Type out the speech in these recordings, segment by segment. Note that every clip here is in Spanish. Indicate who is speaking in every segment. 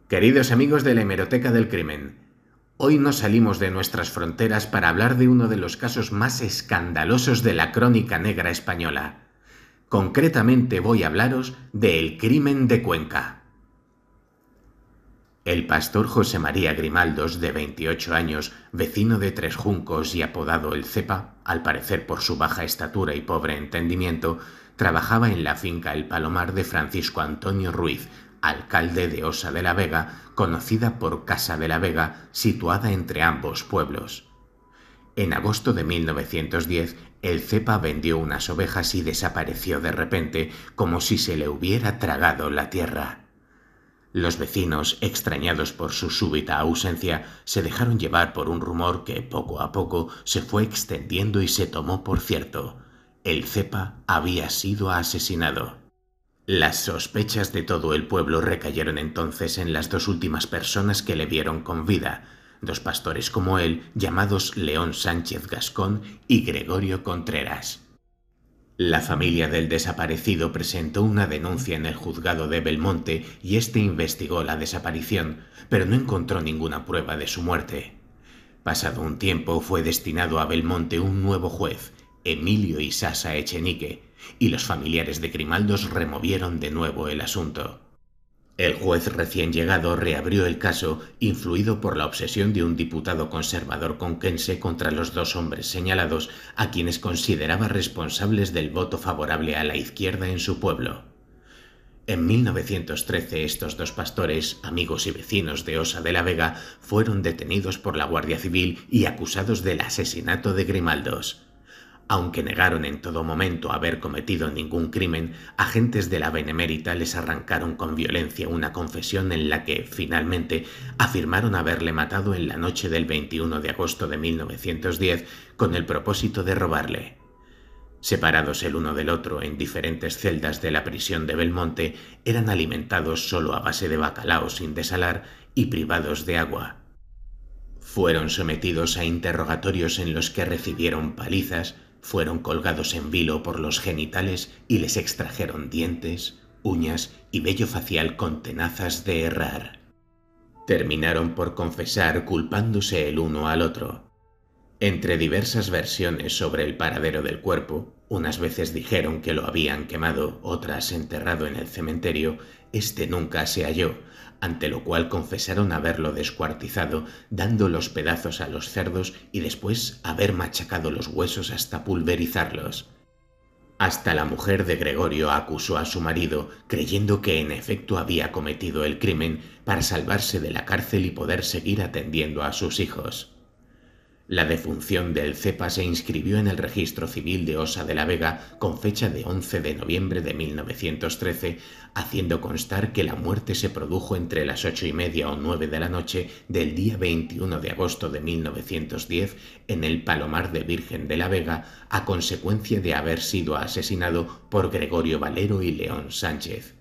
Speaker 1: Queridos amigos de la Hemeroteca del Crimen, hoy nos salimos de nuestras fronteras para hablar de uno de los casos más escandalosos de la crónica negra española. Concretamente voy a hablaros del crimen de Cuenca. El pastor José María Grimaldos, de 28 años, vecino de Tres Juncos y apodado El Cepa, al parecer por su baja estatura y pobre entendimiento, trabajaba en la finca El Palomar de Francisco Antonio Ruiz, alcalde de Osa de la Vega, conocida por Casa de la Vega, situada entre ambos pueblos. En agosto de 1910, el Cepa vendió unas ovejas y desapareció de repente, como si se le hubiera tragado la tierra. Los vecinos, extrañados por su súbita ausencia, se dejaron llevar por un rumor que poco a poco se fue extendiendo y se tomó por cierto. El Cepa había sido asesinado. Las sospechas de todo el pueblo recayeron entonces en las dos últimas personas que le vieron con vida, dos pastores como él, llamados León Sánchez Gascón y Gregorio Contreras. La familia del desaparecido presentó una denuncia en el juzgado de Belmonte y éste investigó la desaparición, pero no encontró ninguna prueba de su muerte. Pasado un tiempo fue destinado a Belmonte un nuevo juez, Emilio Isasa Echenique, y los familiares de Grimaldos removieron de nuevo el asunto. El juez recién llegado reabrió el caso, influido por la obsesión de un diputado conservador conquense contra los dos hombres señalados, a quienes consideraba responsables del voto favorable a la izquierda en su pueblo. En 1913 estos dos pastores, amigos y vecinos de Osa de la Vega, fueron detenidos por la Guardia Civil y acusados del asesinato de Grimaldos. Aunque negaron en todo momento haber cometido ningún crimen, agentes de la Benemérita les arrancaron con violencia una confesión en la que, finalmente, afirmaron haberle matado en la noche del 21 de agosto de 1910 con el propósito de robarle. Separados el uno del otro en diferentes celdas de la prisión de Belmonte, eran alimentados solo a base de bacalao sin desalar y privados de agua. Fueron sometidos a interrogatorios en los que recibieron palizas, fueron colgados en vilo por los genitales y les extrajeron dientes, uñas y vello facial con tenazas de herrar. Terminaron por confesar culpándose el uno al otro. Entre diversas versiones sobre el paradero del cuerpo, unas veces dijeron que lo habían quemado, otras enterrado en el cementerio, este nunca se halló, ante lo cual confesaron haberlo descuartizado, dando los pedazos a los cerdos y después haber machacado los huesos hasta pulverizarlos. Hasta la mujer de Gregorio acusó a su marido, creyendo que en efecto había cometido el crimen para salvarse de la cárcel y poder seguir atendiendo a sus hijos. La defunción del Cepa se inscribió en el registro civil de Osa de la Vega con fecha de 11 de noviembre de 1913, haciendo constar que la muerte se produjo entre las 8:30 o 9 de la noche del día 21 de agosto de 1910 en el Palomar de Virgen de la Vega, a consecuencia de haber sido asesinado por Gregorio Valero y León Sánchez.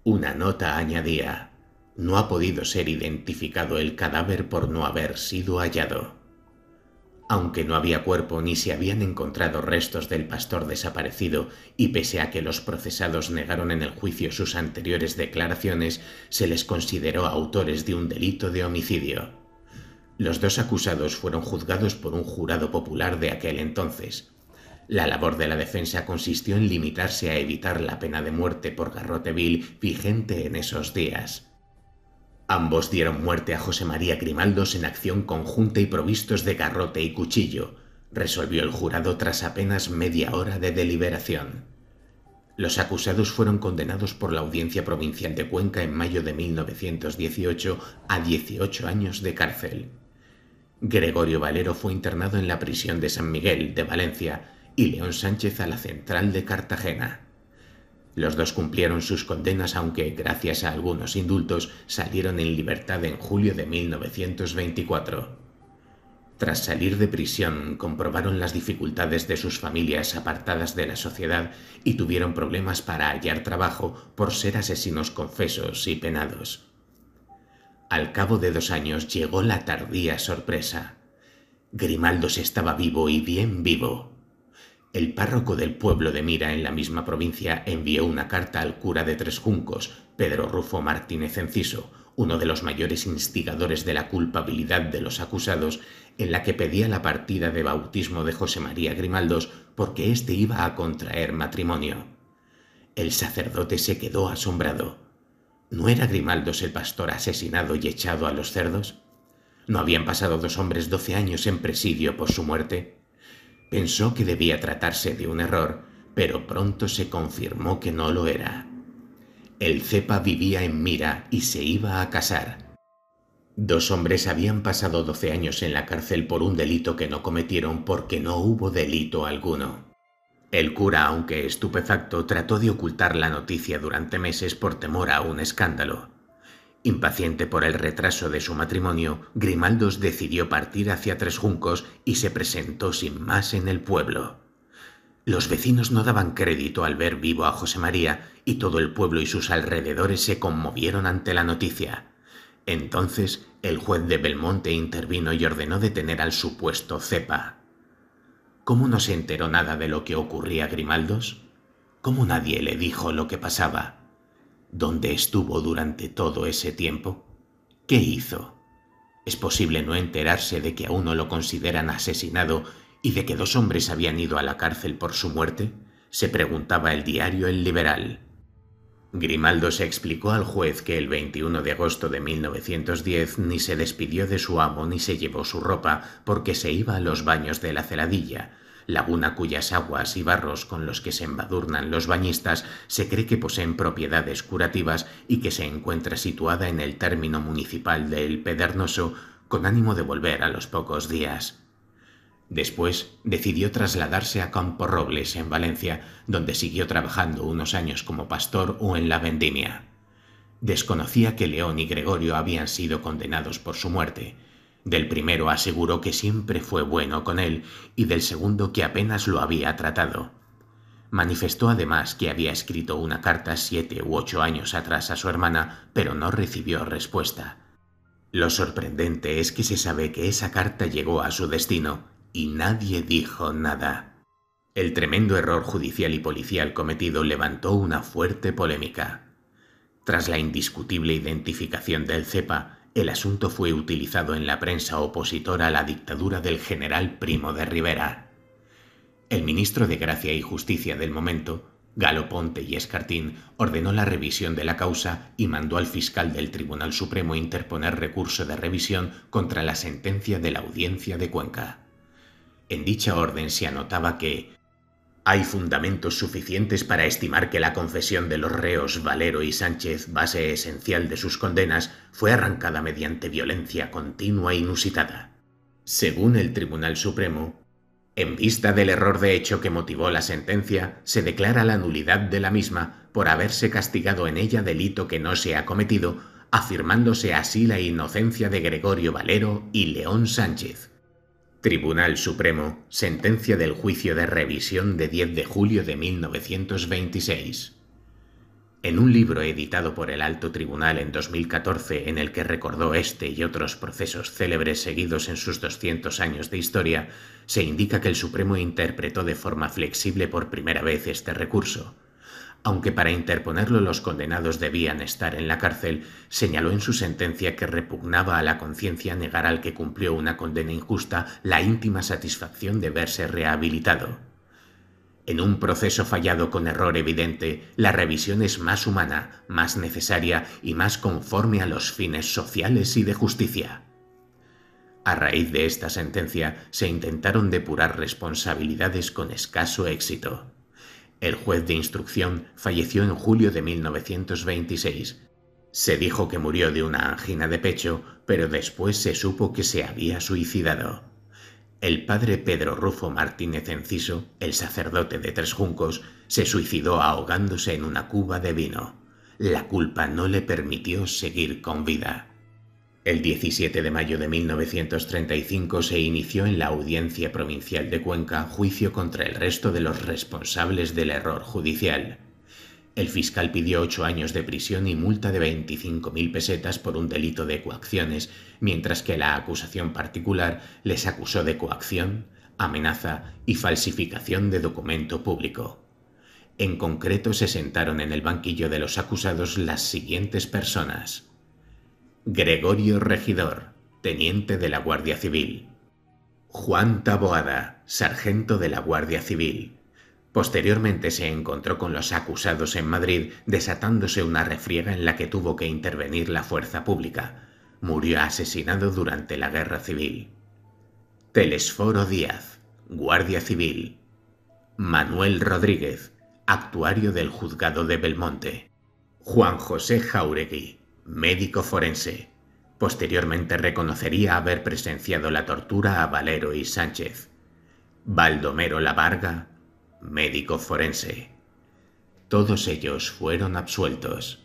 Speaker 1: Una nota añadía: no ha podido ser identificado el cadáver por no haber sido hallado. Aunque no había cuerpo ni se habían encontrado restos del pastor desaparecido y pese a que los procesados negaron en el juicio sus anteriores declaraciones, se les consideró autores de un delito de homicidio. Los dos acusados fueron juzgados por un jurado popular de aquel entonces. La labor de la defensa consistió en limitarse a evitar la pena de muerte por garrote vil vigente en esos días. Ambos dieron muerte a José María Grimaldos en acción conjunta y provistos de garrote y cuchillo, resolvió el jurado tras apenas media hora de deliberación. Los acusados fueron condenados por la Audiencia Provincial de Cuenca en mayo de 1918 a 18 años de cárcel. Gregorio Valero fue internado en la prisión de San Miguel de Valencia y León Sánchez a la central de Cartagena. Los dos cumplieron sus condenas, aunque, gracias a algunos indultos, salieron en libertad en julio de 1924. Tras salir de prisión, comprobaron las dificultades de sus familias apartadas de la sociedad y tuvieron problemas para hallar trabajo por ser asesinos confesos y penados. Al cabo de 2 años llegó la tardía sorpresa. Grimaldos estaba vivo y bien vivo. El párroco del pueblo de Mira, en la misma provincia, envió una carta al cura de Tres Juncos, Pedro Rufo Martínez Enciso, uno de los mayores instigadores de la culpabilidad de los acusados, en la que pedía la partida de bautismo de José María Grimaldos porque éste iba a contraer matrimonio. El sacerdote se quedó asombrado. ¿No era Grimaldos el pastor asesinado y echado a los cerdos? ¿No habían pasado 2 hombres 12 años en presidio por su muerte? Pensó que debía tratarse de un error, pero pronto se confirmó que no lo era. El cepa vivía en Mira y se iba a casar. 2 hombres habían pasado 12 años en la cárcel por un delito que no cometieron porque no hubo delito alguno. El cura, aunque estupefacto, trató de ocultar la noticia durante meses por temor a un escándalo. Impaciente por el retraso de su matrimonio, Grimaldos decidió partir hacia Tres Juncos y se presentó sin más en el pueblo. Los vecinos no daban crédito al ver vivo a José María y todo el pueblo y sus alrededores se conmovieron ante la noticia. Entonces el juez de Belmonte intervino y ordenó detener al supuesto cepa. ¿Cómo no se enteró nada de lo que ocurría a Grimaldos? ¿Cómo nadie le dijo lo que pasaba? ¿Dónde estuvo durante todo ese tiempo? ¿Qué hizo? ¿Es posible no enterarse de que a uno lo consideran asesinado y de que 2 hombres habían ido a la cárcel por su muerte? Se preguntaba el diario El Liberal. Grimaldos explicó al juez que el 21 de agosto de 1910 ni se despidió de su amo ni se llevó su ropa porque se iba a los baños de la Celadilla, laguna cuyas aguas y barros con los que se embadurnan los bañistas se cree que poseen propiedades curativas y que se encuentra situada en el término municipal de El Pedernioso, con ánimo de volver a los pocos días. Después decidió trasladarse a Camporrobles, en Valencia, donde siguió trabajando unos años como pastor o en la vendimia. Desconocía que León y Gregorio habían sido condenados por su muerte. Del primero aseguró que siempre fue bueno con él y del segundo que apenas lo había tratado. Manifestó además que había escrito una carta 7 u 8 años atrás a su hermana, pero no recibió respuesta. Lo sorprendente es que se sabe que esa carta llegó a su destino y nadie dijo nada. El tremendo error judicial y policial cometido levantó una fuerte polémica. Tras la indiscutible identificación del cepa, el asunto fue utilizado en la prensa opositora a la dictadura del general Primo de Rivera. El ministro de Gracia y Justicia del momento, Galo Ponte y Escartín, ordenó la revisión de la causa y mandó al fiscal del Tribunal Supremo interponer recurso de revisión contra la sentencia de la Audiencia de Cuenca. En dicha orden se anotaba que hay fundamentos suficientes para estimar que la confesión de los reos Valero y Sánchez, base esencial de sus condenas, fue arrancada mediante violencia continua e inusitada. Según el Tribunal Supremo, en vista del error de hecho que motivó la sentencia, se declara la nulidad de la misma por haberse castigado en ella delito que no se ha cometido, afirmándose así la inocencia de Gregorio Valero y León Sánchez. Tribunal Supremo, sentencia del juicio de revisión de 10 de julio de 1926. En un libro editado por el Alto Tribunal en 2014, en el que recordó este y otros procesos célebres seguidos en sus 200 años de historia, se indica que el Supremo interpretó de forma flexible por primera vez este recurso. Aunque para interponerlo los condenados debían estar en la cárcel, señaló en su sentencia que repugnaba a la conciencia negar al que cumplió una condena injusta la íntima satisfacción de verse rehabilitado. En un proceso fallado con error evidente, la revisión es más humana, más necesaria y más conforme a los fines sociales y de justicia. A raíz de esta sentencia, se intentaron depurar responsabilidades con escaso éxito. El juez de instrucción falleció en julio de 1926. Se dijo que murió de una angina de pecho, pero después se supo que se había suicidado. El padre Pedro Rufo Martínez Enciso, el sacerdote de Tres Juncos, se suicidó ahogándose en una cuba de vino. La culpa no le permitió seguir con vida. El 17 de mayo de 1935 se inició en la Audiencia Provincial de Cuenca juicio contra el resto de los responsables del error judicial. El fiscal pidió 8 años de prisión y multa de 25.000 pesetas por un delito de coacciones, mientras que la acusación particular les acusó de coacción, amenaza y falsificación de documento público. En concreto, se sentaron en el banquillo de los acusados las siguientes personas: Gregorio Regidor, teniente de la Guardia Civil; Juan Taboada, sargento de la Guardia Civil. Posteriormente se encontró con los acusados en Madrid, desatándose una refriega en la que tuvo que intervenir la fuerza pública. Murió asesinado durante la Guerra Civil. Telesforo Díaz, Guardia Civil. Manuel Rodríguez, actuario del Juzgado de Belmonte. Juan José Jáuregui, médico forense. Posteriormente reconocería haber presenciado la tortura a Valero y Sánchez. Baldomero Lavarga, médico forense. Todos ellos fueron absueltos.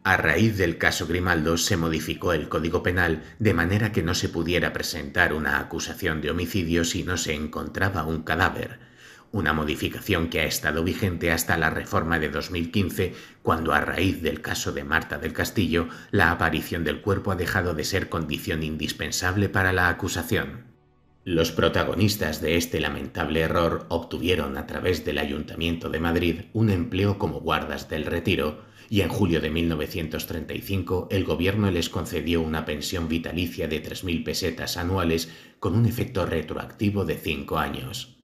Speaker 1: A raíz del caso Grimaldo se modificó el Código Penal de manera que no se pudiera presentar una acusación de homicidio si no se encontraba un cadáver, una modificación que ha estado vigente hasta la reforma de 2015, cuando a raíz del caso de Marta del Castillo, la aparición del cuerpo ha dejado de ser condición indispensable para la acusación. Los protagonistas de este lamentable error obtuvieron a través del Ayuntamiento de Madrid un empleo como guardas del retiro, y en julio de 1935 el gobierno les concedió una pensión vitalicia de 3.000 pesetas anuales con un efecto retroactivo de 5 años.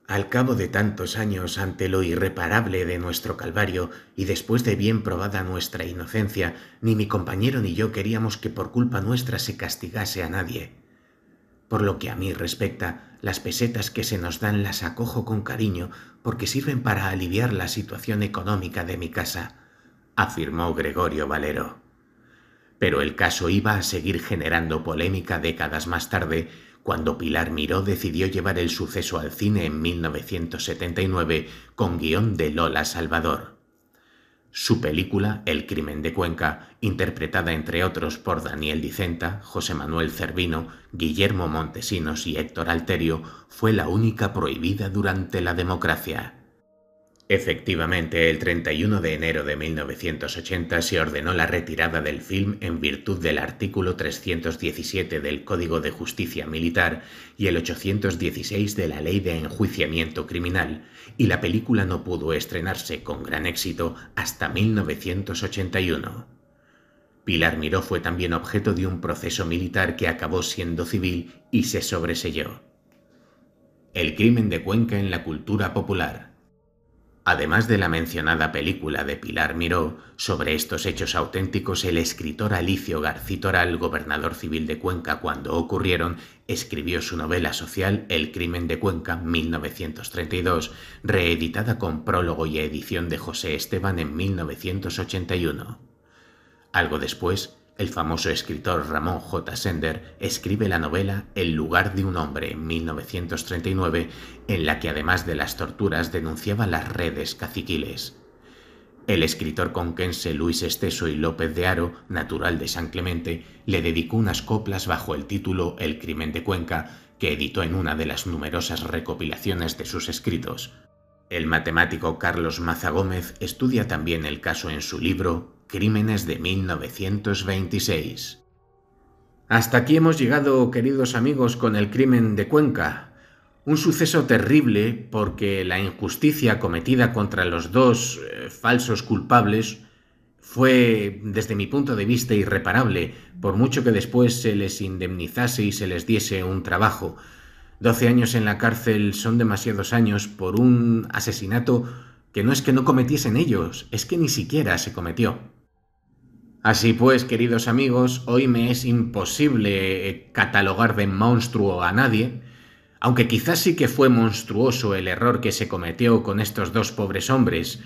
Speaker 1: Al cabo de tantos años, ante lo irreparable de nuestro calvario y después de bien probada nuestra inocencia, ni mi compañero ni yo queríamos que por culpa nuestra se castigase a nadie. Por lo que a mí respecta, las pesetas que se nos dan las acojo con cariño porque sirven para aliviar la situación económica de mi casa, afirmó Gregorio Valero. Pero el caso iba a seguir generando polémica décadas más tarde, cuando Pilar Miró decidió llevar el suceso al cine en 1979 con guión de Lola Salvador. Su película, El crimen de Cuenca, interpretada entre otros por Daniel Dicenta, José Manuel Cervino, Guillermo Montesinos y Héctor Alterio, fue la única prohibida durante la democracia. Efectivamente, el 31 de enero de 1980 se ordenó la retirada del film en virtud del artículo 317 del Código de Justicia Militar y el 816 de la Ley de Enjuiciamiento Criminal, y la película no pudo estrenarse con gran éxito hasta 1981. Pilar Miró fue también objeto de un proceso militar que acabó siendo civil y se sobreseyó. El crimen de Cuenca en la cultura popular. Además de la mencionada película de Pilar Miró, sobre estos hechos auténticos, el escritor Alicio García-Toral, gobernador civil de Cuenca cuando ocurrieron, escribió su novela social El crimen de Cuenca, 1932, reeditada con prólogo y edición de José Esteban en 1981. Algo después, el famoso escritor Ramón J. Sender escribe la novela El lugar de un hombre, en 1939, en la que además de las torturas denunciaba las redes caciquiles. El escritor conquense Luis Esteso y López de Haro, natural de San Clemente, le dedicó unas coplas bajo el título El crimen de Cuenca, que editó en una de las numerosas recopilaciones de sus escritos. El matemático Carlos Maza Gómez estudia también el caso en su libro Crímenes de 1926. Hasta aquí hemos llegado, queridos amigos, con el crimen de Cuenca. Un suceso terrible porque la injusticia cometida contra los dos falsos culpables fue, desde mi punto de vista, irreparable, por mucho que después se les indemnizase y se les diese un trabajo. 12 años en la cárcel son demasiados años por un asesinato que no es que no cometiesen ellos, es que ni siquiera se cometió. Así pues, queridos amigos, hoy me es imposible catalogar de monstruo a nadie, aunque quizás sí que fue monstruoso el error que se cometió con estos dos pobres hombres.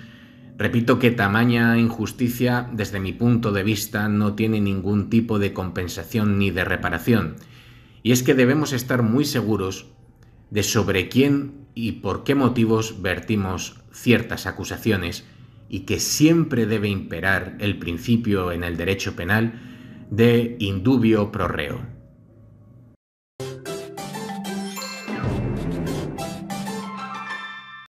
Speaker 1: Repito que tamaña injusticia, desde mi punto de vista, no tiene ningún tipo de compensación ni de reparación. Y es que debemos estar muy seguros de sobre quién y por qué motivos vertimos ciertas acusaciones, y que siempre debe imperar el principio en el derecho penal de indubio pro reo.